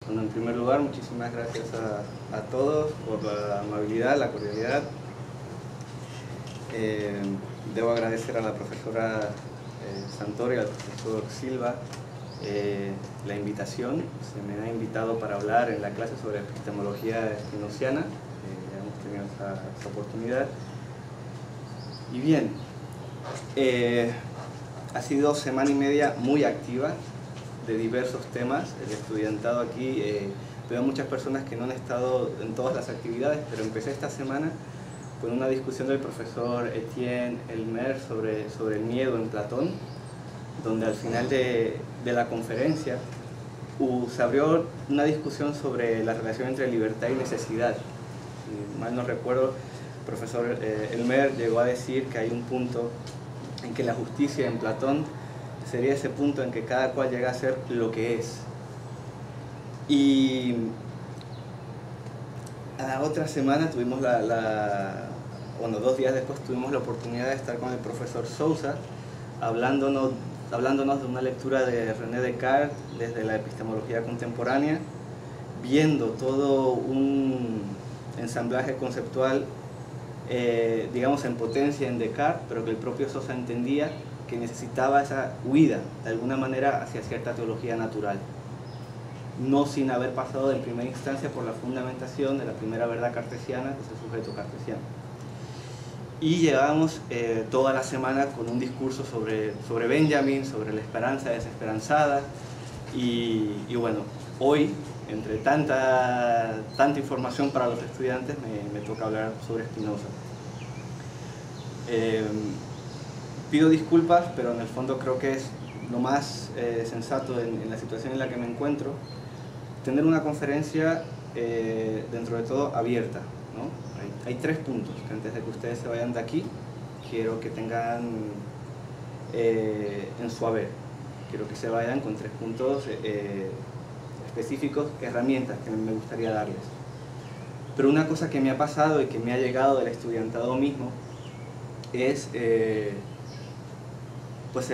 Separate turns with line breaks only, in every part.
Bueno, en primer lugar, muchísimas gracias a todos por la amabilidad, la cordialidad. Debo agradecer a la profesora Santoro y al profesor Silva la invitación. Se me ha invitado para hablar en la clase sobre epistemología espinociana. Ya hemos tenido esa oportunidad. Y bien, ha sido semana y media muy activa de diversos temas. El estudiantado aquí, veo muchas personas que no han estado en todas las actividades, pero empecé esta semana con una discusión del profesor Etienne Elmer sobre el miedo en Platón, donde al final de la conferencia se abrió una discusión sobre la relación entre libertad y necesidad. Si mal no recuerdo, el profesor Elmer llegó a decir que hay un punto en que la justicia en Platón sería ese punto en que cada cual llega a ser lo que es. Y a la otra semana tuvimos bueno, 2 días después tuvimos la oportunidad de estar con el profesor Sousa hablándonos de una lectura de René Descartes desde la epistemología contemporánea, viendo todo un ensamblaje conceptual, digamos en potencia en Descartes, pero que el propio Sousa entendía que necesitaba esa huida, de alguna manera, hacia cierta teología natural. No sin haber pasado en primera instancia por la fundamentación de la primera verdad cartesiana, de ese sujeto cartesiano. Y llevamos toda la semana con un discurso sobre Benjamin, sobre la esperanza desesperanzada. Y bueno, hoy, entre tanta información para los estudiantes, me toca hablar sobre Spinoza. Pido disculpas, pero en el fondo creo que es lo más sensato en la situación en la que me encuentro, tener una conferencia dentro de todo abierta, ¿no? Hay 3 puntos que antes de que ustedes se vayan de aquí quiero que tengan en su haber. Quiero que se vayan con 3 puntos específicos, herramientas que me gustaría darles. Pero una cosa que me ha pasado y que me ha llegado del estudiantado mismo es pues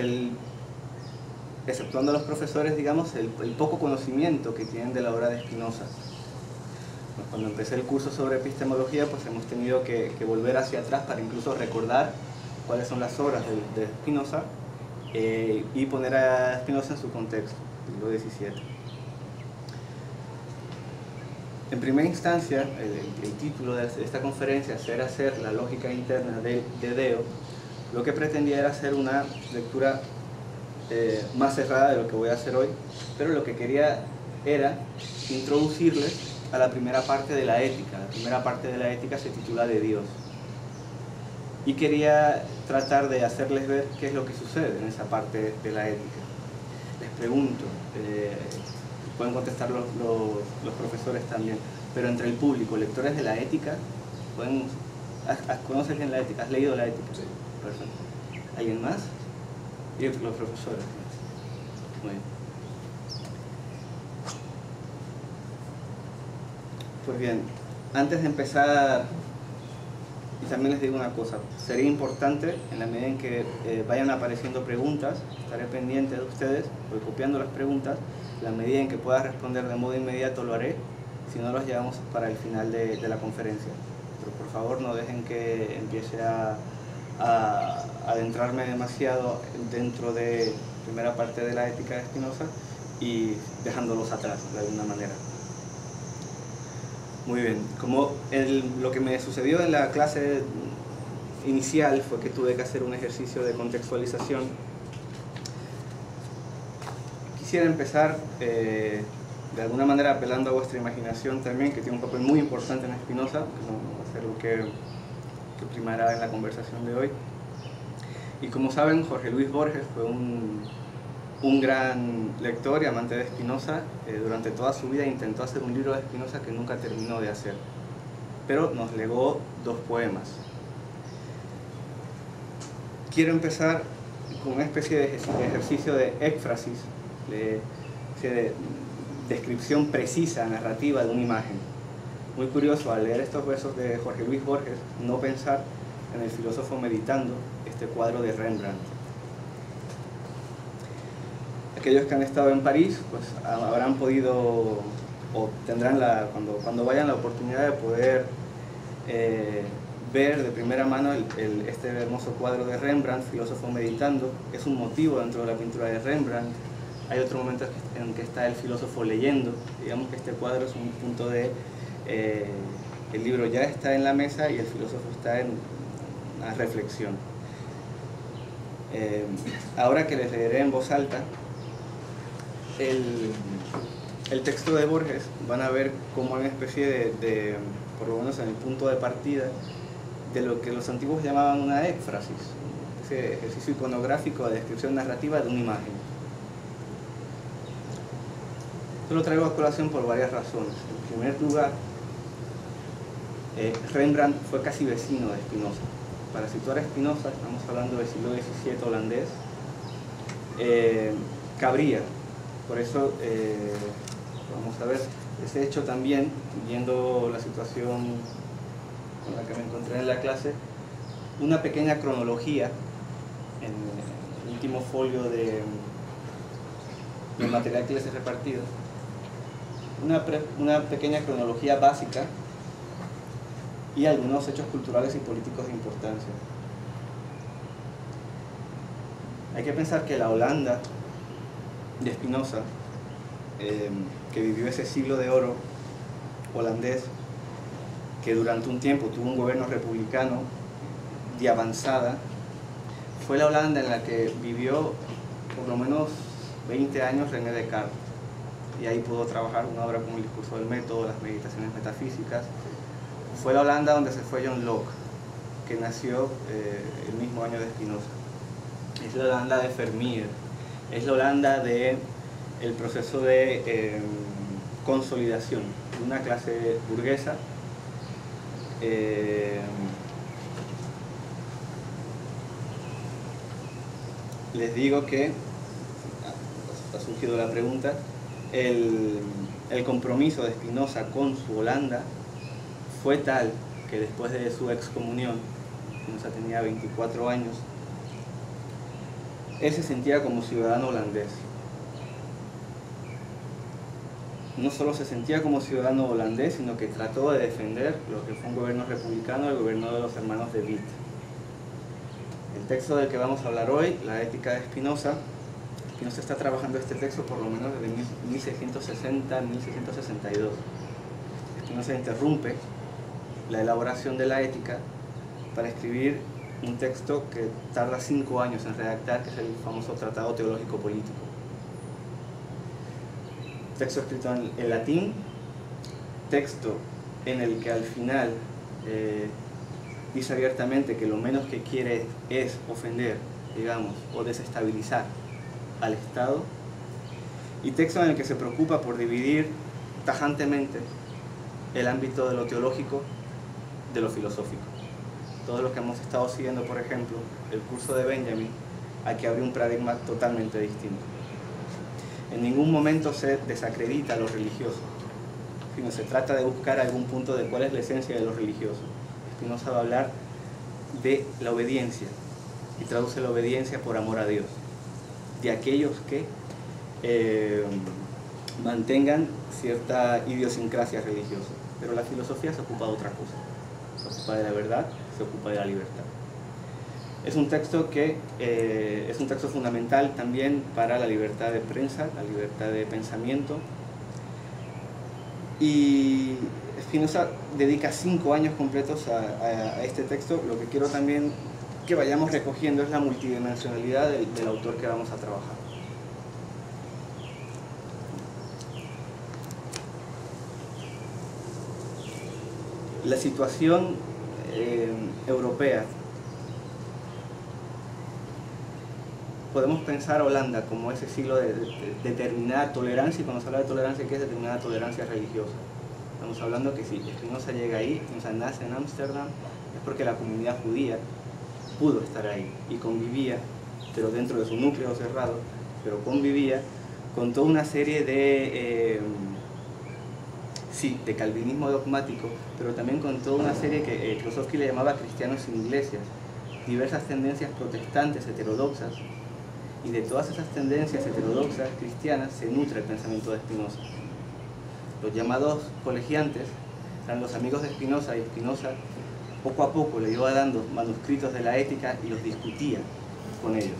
exceptuando a los profesores, digamos, el poco conocimiento que tienen de la obra de Spinoza. Pues cuando empecé el curso sobre epistemología, pues hemos tenido que volver hacia atrás para incluso recordar cuáles son las obras de Spinoza y poner a Spinoza en su contexto, siglo XVII. En primera instancia, el título de esta conferencia, Hacer la lógica interna de Deo, lo que pretendía era hacer una lectura más cerrada de lo que voy a hacer hoy, pero lo que quería era introducirles a la primera parte de la ética. La primera parte de la ética se titula De Dios. Y quería tratar de hacerles ver qué es lo que sucede en esa parte de la ética. Les pregunto, pueden contestar los profesores también, pero entre el público, lectores de la ética, ¿conoces bien la ética? ¿Has leído la ética? Sí. Perfecto. ¿Alguien más? Y los profesores. Muy bien. Pues bien, antes de empezar, y también les digo una cosa, sería importante, en la medida en que vayan apareciendo preguntas, estaré pendiente de ustedes, voy copiando las preguntas, en la medida en que pueda responder de modo inmediato lo haré, si no los llevamos para el final de la conferencia. Pero por favor no dejen que empiece a adentrarme demasiado dentro de la primera parte de la ética de Spinoza y dejándolos atrás de alguna manera. Muy bien, como lo que me sucedió en la clase inicial fue que tuve que hacer un ejercicio de contextualización, quisiera empezar de alguna manera apelando a vuestra imaginación también, que tiene un papel muy importante en Spinoza, que no va a ser lo que primará en la conversación de hoy. Y como saben, Jorge Luis Borges fue un gran lector y amante de Spinoza. Durante toda su vida intentó hacer un libro de Spinoza que nunca terminó de hacer, pero nos legó 2 poemas. Quiero empezar con una especie de ejercicio de éfrasis, de descripción precisa, narrativa de una imagen. Muy curioso, al leer estos versos de Jorge Luis Borges, no pensar en el filósofo meditando este cuadro de Rembrandt. Aquellos que han estado en París pues habrán podido o tendrán cuando vayan la oportunidad de poder ver de primera mano este hermoso cuadro de Rembrandt, Filósofo Meditando. Es un motivo dentro de la pintura de Rembrandt. Hay otro momento en que está el filósofo leyendo. Digamos que este cuadro es un punto de... el libro ya está en la mesa y el filósofo está en una reflexión. Ahora que les leeré en voz alta el texto de Borges, van a ver como una especie de, por lo menos en el punto de partida, de lo que los antiguos llamaban una éfrasis, ese ejercicio iconográfico de descripción narrativa de una imagen. Esto lo traigo a colación por varias razones. En primer lugar, Rembrandt fue casi vecino de Spinoza. Para situar a Spinoza, estamos hablando del siglo XVII holandés, cabría. Por eso, vamos a ver ese hecho también, viendo la situación con la que me encontré en la clase, una pequeña cronología en el último folio del material que les he repartido, una pequeña cronología básica y algunos hechos culturales y políticos de importancia. Hay que pensar que la Holanda de Spinoza, que vivió ese siglo de oro holandés, que durante un tiempo tuvo un gobierno republicano de avanzada, fue la Holanda en la que vivió por lo menos 20 años René Descartes, y ahí pudo trabajar una obra como el discurso del método, las meditaciones metafísicas. Fue la Holanda donde se fue John Locke, que nació el mismo año de Spinoza. Es la Holanda de Vermeer, es la Holanda del proceso de consolidación de una clase burguesa les digo que, ha surgido la pregunta, el compromiso de Spinoza con su Holanda fue tal que después de su excomunión, Spinoza tenía 24 años, él se sentía como ciudadano holandés. No solo se sentía como ciudadano holandés, sino que trató de defender lo que fue un gobierno republicano, el gobierno de los hermanos de Witt. El texto del que vamos a hablar hoy, La Ética de Spinoza, Spinoza está trabajando este texto por lo menos desde 1660 a 1662. Spinoza interrumpe la elaboración de la Ética para escribir un texto que tarda 5 años en redactar, que es el famoso Tratado Teológico Político. Texto escrito en latín, texto en el que al final dice abiertamente que lo menos que quiere es ofender, digamos, o desestabilizar al Estado, y texto en el que se preocupa por dividir tajantemente el ámbito de lo teológico de lo filosófico. Todos los que hemos estado siguiendo, por ejemplo, el curso de Benjamin, aquí abre un paradigma totalmente distinto. En ningún momento se desacredita lo religioso, sino se trata de buscar algún punto de cuál es la esencia de lo religioso. Spinoza va a hablar de la obediencia y traduce la obediencia por amor a Dios, de aquellos que mantengan cierta idiosincrasia religiosa. Pero la filosofía se ocupa de otra cosa, se ocupa de la verdad, se ocupa de la libertad. Es un texto que es un texto fundamental también para la libertad de prensa, la libertad de pensamiento. Y Spinoza dedica 5 años completos a este texto. Lo que quiero también que vayamos recogiendo es la multidimensionalidad del autor que vamos a trabajar. La situación europea. Podemos pensar a Holanda como ese siglo de determinada tolerancia, y cuando se habla de tolerancia, ¿qué es determinada tolerancia religiosa? Estamos hablando que si Spinoza llega ahí, Spinoza nace en Ámsterdam, es porque la comunidad judía pudo estar ahí y convivía, pero dentro de su núcleo cerrado, pero convivía con toda una serie de calvinismo dogmático, pero también con toda una serie que Klossowski le llamaba cristianos sin iglesias, diversas tendencias protestantes heterodoxas, y de todas esas tendencias heterodoxas cristianas se nutre el pensamiento de Spinoza. los llamados colegiantes, eran los amigos de Spinoza, y Spinoza poco a poco le iba dando manuscritos de la ética y los discutía con ellos.